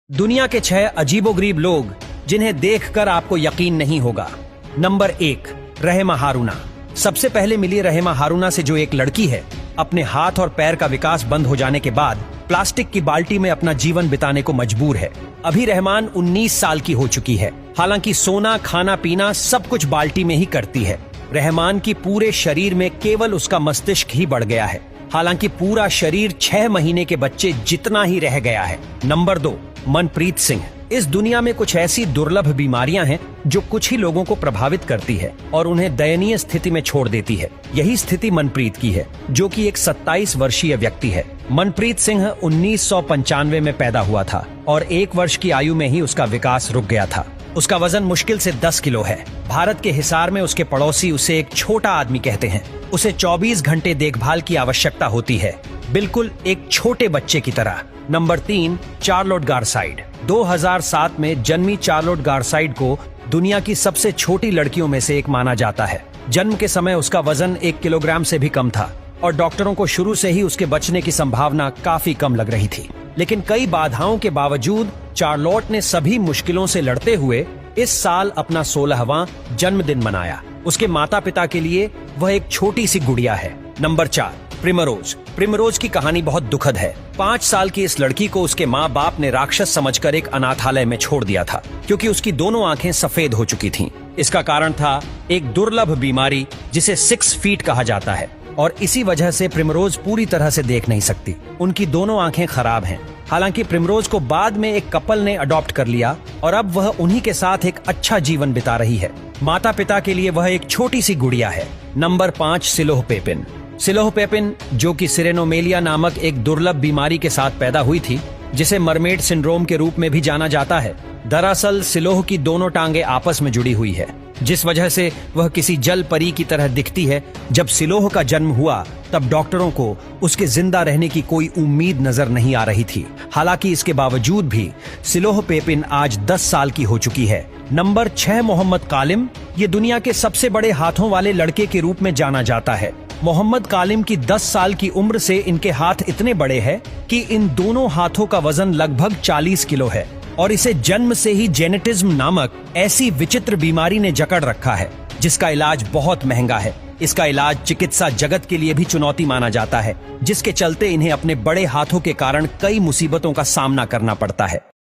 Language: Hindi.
दुनिया के 6 अजीबोगरीब लोग जिन्हें देखकर आपको यकीन नहीं होगा। नंबर 1, रहमा हारूना। सबसे पहले मिली रहमा हारूना से जो एक लड़की है, अपने हाथ और पैर का विकास बंद हो जाने के बाद प्लास्टिक की बाल्टी में अपना जीवन बिताने को मजबूर है। अभी रहमान 19 साल की हो चुकी है। हालांकि सोना, खाना पीना सब कुछ बाल्टी में ही करती है। रहमान की पूरे शरीर में केवल उसका मस्तिष्क ही बढ़ गया है। हालांकि पूरा शरीर 6 महीने के बच्चे जितना ही रह गया है। नंबर 2, मनप्रीत सिंह। इस दुनिया में कुछ ऐसी दुर्लभ बीमारियां हैं जो कुछ ही लोगों को प्रभावित करती है और उन्हें दयनीय स्थिति में छोड़ देती है। यही स्थिति मनप्रीत की है, जो कि एक 27 वर्षीय व्यक्ति है। मनप्रीत सिंह 1995 में पैदा हुआ था और 1 वर्ष की आयु में ही उसका विकास रुक गया था। उसका वजन मुश्किल से 10 किलो है। भारत के हिसार में उसके पड़ोसी उसे एक छोटा आदमी कहते हैं। उसे 24 घंटे देखभाल की आवश्यकता होती है, बिल्कुल एक छोटे बच्चे की तरह। Number 3, Charlotte गारसाइड। 2007 में जन्मी चार्लोट गारसाइड को दुनिया की सबसे छोटी लड़कियों में से एक माना जाता है। जन्म के समय उसका वजन 1 किलोग्राम से भी कम था और डॉक्टरों को शुरू से ही उसके बचने की संभावना काफी कम लग रही थी। लेकिन कई बाधाओं के बावजूद चार्लोट ने सभी मुश्किलों से लड़ते हुए इस साल अपना 16वां जन्मदिन मनाया। उसके माता पिता के लिए वह एक छोटी सी गुड़िया है। Number 4, primrose. प्रिमरोज की कहानी बहुत दुखद है। 5 साल की इस लड़की को उसके माँ बाप ने राक्षस समझकर एक अनाथालय में छोड़ दिया था, क्योंकि उसकी दोनों आंखें सफेद हो चुकी थीं। इसका कारण था एक दुर्लभ बीमारी जिसे 6 फीट कहा जाता है और इसी वजह से प्रिमरोज पूरी तरह से देख नहीं सकती। उनकी दोनों आंखें खराब हैं। हालांकि प्रिमरोज को बाद में एक कपल ने अडॉप्ट कर लिया और अब वह उन्हीं के साथ एक अच्छा जीवन बिता रही है। माता पिता के लिए वह एक छोटी सी गुड़िया है। Number 5, Shiloh Pepin. Shiloh Pepin, जो कि सिरेनोमेलिया नामक एक दुर्लभ बीमारी के साथ पैदा हुई थी, जिसे मरमेड सिंड्रोम के रूप में भी जाना जाता है। दरअसल सिलोह की दोनों टांगे आपस में जुड़ी हुई है, जिस वजह से वह किसी जल परी की तरह दिखती है। जब सिलोह का जन्म हुआ तब डॉक्टरों को उसके जिंदा रहने की कोई उम्मीद नजर नहीं आ रही थी। हालांकि इसके बावजूद भी सिलोह पेपिन आज 10 साल की हो चुकी है। नंबर 6, मोहम्मद कालिम। ये दुनिया के सबसे बड़े हाथों वाले लड़के के रूप में जाना जाता है। मोहम्मद कालिम की 10 साल की उम्र से इनके हाथ इतने बड़े हैं कि इन दोनों हाथों का वजन लगभग 40 किलो है और इसे जन्म से ही जेनेटिज्म नामक ऐसी विचित्र बीमारी ने जकड़ रखा है, जिसका इलाज बहुत महंगा है। इसका इलाज चिकित्सा जगत के लिए भी चुनौती माना जाता है, जिसके चलते इन्हें अपने बड़े हाथों के कारण कई मुसीबतों का सामना करना पड़ता है।